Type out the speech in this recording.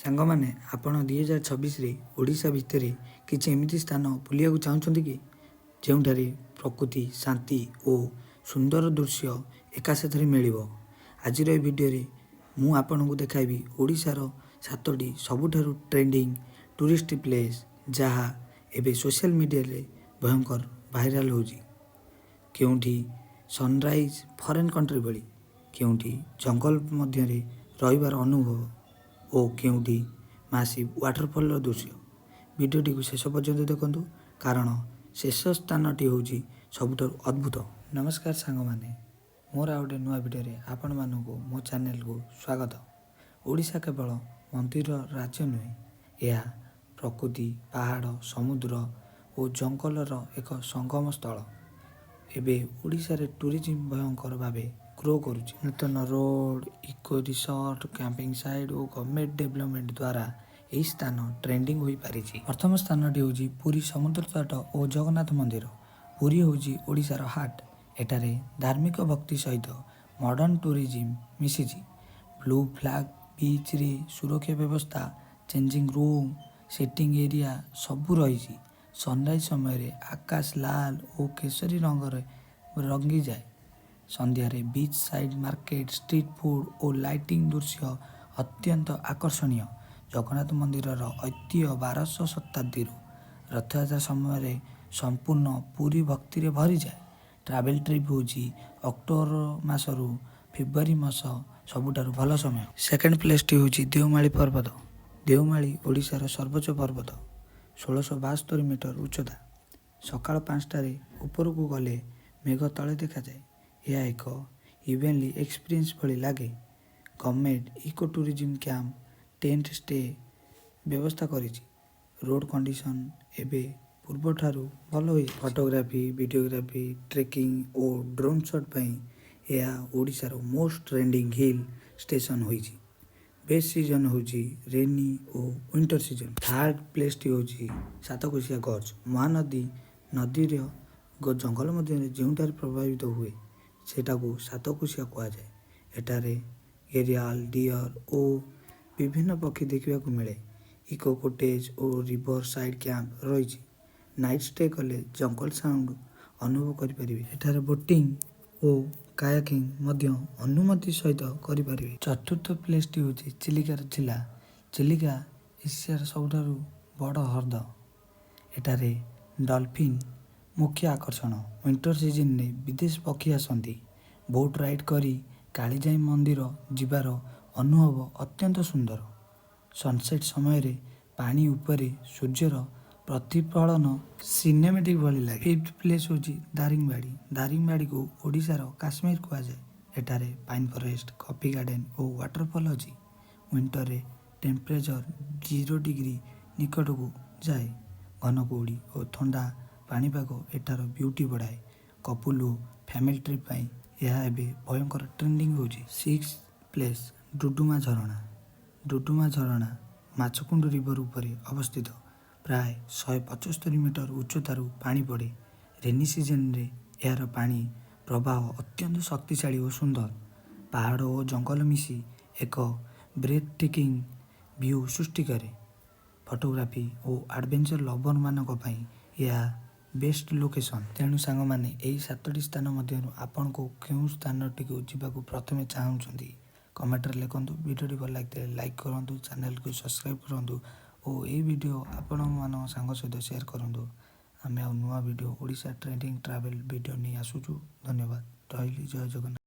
ସାଙ୍ଗମାନେ ଆପଣ 2026ରେ ଓଡ଼ିଶା ଭିତରେ କିଛି ଏମିତି ସ୍ଥାନ ବୁଲିବାକୁ ଚାହୁଁଛନ୍ତି କି ଯେଉଁଠାରେ ପ୍ରକୃତି ଶାନ୍ତି ଓ ସୁନ୍ଦର ଦୃଶ୍ୟ ଏକାସାଥରେ ମିଳିବ। ଆଜିର ଏହି ଭିଡ଼ିଓରେ ମୁଁ ଆପଣଙ୍କୁ ଦେଖାଇବି ଓଡ଼ିଶାର 7ଟି ସବୁଠାରୁ ଟ୍ରେଣ୍ଡିଂ ଟୁରିଷ୍ଟ ପ୍ଲେସ୍ ଯାହା ଏବେ ସୋସିଆଲ ମିଡ଼ିଆରେ ଭୟଙ୍କର ଭାଇରାଲ ହେଉଛି। କେଉଁଠି ସନରାଇଜ୍ ଫରେନ୍ କଣ୍ଟ୍ରି ଭଳି, କେଉଁଠି ଜଙ୍ଗଲ ମଧ୍ୟରେ ରହିବାର ଅନୁଭବ ଓ କେଉଁଠି ମାସିଭ୍ ୱାଟରଫଲର ଦୃଶ୍ୟ। ଭିଡ଼ିଓଟିକୁ ଶେଷ ପର୍ଯ୍ୟନ୍ତ ଦେଖନ୍ତୁ କାରଣ ଶେଷ ସ୍ଥାନଟି ହେଉଛି ସବୁଠାରୁ ଅଦ୍ଭୁତ। ନମସ୍କାର ସାଙ୍ଗମାନେ, ମୋର ଆଉ ଗୋଟେ ନୂଆ ଭିଡ଼ିଓରେ ଆପଣମାନଙ୍କୁ ମୋ ଚ୍ୟାନେଲକୁ ସ୍ୱାଗତ। ଓଡ଼ିଶା କେବଳ ମନ୍ଦିର ରାଜ୍ୟ ନୁହେଁ, ଏହା ପ୍ରକୃତି, ପାହାଡ଼, ସମୁଦ୍ର ଓ ଜଙ୍ଗଲର ଏକ ସଙ୍ଗମ ସ୍ଥଳ। ଏବେ ଓଡ଼ିଶାରେ ଟୁରିଜିମ୍ ଭୟଙ୍କର ଭାବେ ଗ୍ରୋ କରୁଛି। ନୂତନ road, eco resort, camping site ଓ ଗଭର୍ଣ୍ଣମେଣ୍ଟ ଡେଭଲପମେଣ୍ଟ ଦ୍ୱାରା ଏହି ସ୍ଥାନ ଟ୍ରେଣ୍ଡିଂ ହୋଇପାରିଛି। ପ୍ରଥମ ସ୍ଥାନଟି ହେଉଛି ପୁରୀ ସମୁଦ୍ର ତଟ ଓ ଜଗନ୍ନାଥ ମନ୍ଦିର। ପୁରୀ ହେଉଛି ଓଡ଼ିଶାର ହାର୍ଟ। ଏଠାରେ ଧାର୍ମିକ ଭକ୍ତି ସହିତ ମଡର୍ଣ୍ଣ ଟୁରିଜିମ୍ ମିଶିଛି। ବ୍ଲୁ ଫ୍ଲାଗ ବିଚ୍ରେ ସୁରକ୍ଷା ବ୍ୟବସ୍ଥା, ଚେଞ୍ଜିଂ ରୁମ୍, ସିଟିଂ ଏରିଆ ସବୁ ରହିଛି। ସନରାଇଜ୍ ସମୟରେ ଆକାଶ ଲାଲ ଓ କେଶରୀ ରଙ୍ଗରେ ରଙ୍ଗିଯାଏ। ସନ୍ଧ୍ୟାରେ beach side market, street food ଓ ଲାଇଟିଂ ଦୃଶ୍ୟ ଅତ୍ୟନ୍ତ ଆକର୍ଷଣୀୟ। ଜଗନ୍ନାଥ ମନ୍ଦିରର ଐତିହ୍ୟ 1200 ଶତାବ୍ଦୀରୁ। ରଥଯାତ୍ରା ସମୟରେ ସମ୍ପୂର୍ଣ୍ଣ ପୁରୀ ଭକ୍ତିରେ ଭରିଯାଏ। ଟ୍ରାଭେଲ୍ ଟ୍ରିପ୍ ହେଉଛି ଅକ୍ଟୋବର ମାସରୁ ଫେବୃଆରୀ ମାସ ସବୁଠାରୁ ଭଲ ସମୟ। ସେକେଣ୍ଡ ପ୍ଲେସ୍ଟି ହେଉଛି ଦେଓମାଳି ପର୍ବତ। ଦେଓମାଳି ଓଡ଼ିଶାର ସର୍ବୋଚ୍ଚ ପର୍ବତ, 1672 ମିଟର ଉଚ୍ଚତା। ସକାଳ 5ଟାରେ ଉପରକୁ ଗଲେ ମେଘ ତଳେ ଦେଖାଯାଏ। ଏହା ଏକ ଇଭେଣ୍ଟଲି ଏକ୍ସପିରିଏନ୍ସ ଭଳି ଲାଗେ। Government eco tourism camp, tent stay ବ୍ୟବସ୍ଥା କରିଛି। ରୋଡ଼ କଣ୍ଡିସନ୍ ଏବେ ପୂର୍ବଠାରୁ ଭଲ ହୋଇଛି। ଫଟୋଗ୍ରାଫି, ଭିଡ଼ିଓଗ୍ରାଫି, ଟ୍ରେକିଂ ଓ ଡ୍ରୋନ୍ ସଟ୍ ପାଇଁ ଏହା ଓଡ଼ିଶାର ମୋଷ୍ଟ ଟ୍ରେଣ୍ଡିଂ ହିଲ୍ ଷ୍ଟେସନ୍ ହୋଇଛି। ବେଷ୍ଟ ସିଜନ୍ ହେଉଛି ରେନି ଓ ୱିଣ୍ଟର ସିଜନ୍। ଥାର୍ଡ ପ୍ଲେସ୍ଟି ହେଉଛି ସାତକୋଶିଆ ଗର୍ଜ। ମହାନଦୀ ନଦୀର ଜଙ୍ଗଲ ମଧ୍ୟରେ ଯେଉଁଠାରେ ପ୍ରଭାବିତ ହୁଏ ସେଟାକୁ ସାତକୋଶିଆ କୁହାଯାଏ। ଏଠାରେ ଘେରିଆଲ, ଡିଅର୍ ଓ ବିଭିନ୍ନ ପକ୍ଷୀ ଦେଖିବାକୁ ମିଳେ। ଇକୋ କୋଟେଜ୍ ଓ ରିଭର ସାଇଡ୍ କ୍ୟାମ୍ପ ରହିଛି। ନାଇଟ୍ ଷ୍ଟେ କଲେ ଜଙ୍ଗଲ ସାଉଣ୍ଡ ଅନୁଭବ କରିପାରିବେ। ଏଠାରେ ବୋଟିଂ ଓ କାୟାକିଂ ମଧ୍ୟ ଅନୁମତି ସହିତ କରିପାରିବେ। ଚତୁର୍ଥ ପ୍ଲେସ୍ଟି ହେଉଛି ଚିଲିକାର ଝିଲା। ଚିଲିକା ଏସିଆର ସବୁଠାରୁ ବଡ଼ ହ୍ରଦ। ଏଠାରେ ଡଲଫିନ୍ ମୁଖ୍ୟ ଆକର୍ଷଣ। ୱିଣ୍ଟର ସିଜନରେ ବିଦେଶ ପକ୍ଷୀ ଆସନ୍ତି। ବୋଟ୍ ରାଇଡ୍ କରି କାଳିଜାଇ ମନ୍ଦିର ଯିବାର ଅନୁଭବ ଅତ୍ୟନ୍ତ ସୁନ୍ଦର। ସନସେଟ୍ ସମୟରେ ପାଣି ଉପରେ ସୂର୍ଯ୍ୟର ପ୍ରତିଫଳନ ସିନେମାଟିକ୍ ଭଳି ଲାଗେ। ଫିଫ୍ଥ ପ୍ଲେସ୍ ହେଉଛି ଦାରିଙ୍ଗବାଡ଼ି। ଦାରିଙ୍ଗବାଡ଼ିକୁ ଓଡ଼ିଶାର କାଶ୍ମୀର କୁହାଯାଏ। ଏଠାରେ ପାଇନ୍ ଫରେଷ୍ଟ, କଫି ଗାର୍ଡେନ୍ ଓ ୱାଟରଫଲ୍ ଅଛି। ୱିଣ୍ଟରରେ ଟେମ୍ପରେଚର 0 ଡିଗ୍ରୀ ନିକଟକୁ ଯାଏ। ଘନ କୁହୁଡ଼ି ଓ ଥଣ୍ଡା ପାଣିପାଗ ଏଠାର ବିୟୁଟି ବଢ଼ାଏ। କପୁଲ ଓ ଫ୍ୟାମିଲି ଟ୍ରିପ୍ ପାଇଁ ଏହା ଏବେ ଭୟଙ୍କର ଟ୍ରେଣ୍ଡିଂ ହେଉଛି। ସିକ୍ସ ପ୍ଲେସ୍ ଡୁଡୁମା ଝରଣା। ଡୁଡୁମା ଝରଣା ମାଛକୁଣ୍ଡ ରିଭର ଉପରେ ଅବସ୍ଥିତ। ପ୍ରାୟ 175 ମିଟର ଉଚ୍ଚତାରୁ ପାଣି ପଡ଼େ। ରେନି ସିଜନରେ ଏହାର ପାଣି ପ୍ରବାହ ଅତ୍ୟନ୍ତ ଶକ୍ତିଶାଳୀ ଓ ସୁନ୍ଦର। ପାହାଡ଼ ଓ ଜଙ୍ଗଲ ମିଶି ଏକ ବ୍ରେଥ୍ ଟେକିଂ ଭ୍ୟୁ ସୃଷ୍ଟି କରେ। ଫଟୋଗ୍ରାଫି ଓ ଆଡଭେଞ୍ଚର ଲଭରମାନଙ୍କ ପାଇଁ ଏହା ବେଷ୍ଟ ଲୋକେସନ୍। ତେଣୁ ସାଙ୍ଗମାନେ, ଏହି 7ଟି ସ୍ଥାନ ମଧ୍ୟରୁ ଆପଣଙ୍କୁ କେଉଁ ସ୍ଥାନଟିକୁ ଯିବାକୁ ପ୍ରଥମେ ଚାହୁଁଛନ୍ତି କମେଣ୍ଟରେ ଲେଖନ୍ତୁ। ଭିଡ଼ିଓଟି ଭଲ ଲାଗିଥିଲେ ଲାଇକ୍ କରନ୍ତୁ, ଚ୍ୟାନେଲକୁ ସବସ୍କ୍ରାଇବ୍ କରନ୍ତୁ ଓ ଏହି ଭିଡ଼ିଓ ଆପଣମାନଙ୍କ ସାଙ୍ଗ ସହିତ ସେୟାର କରନ୍ତୁ। ଆମେ ଆଉ ନୂଆ video Odisha trending travel video ନେଇ ଆସୁଛୁ। ଧନ୍ୟବାଦ। ରହିଲି, ଜୟ ଜଗନ୍ନାଥ।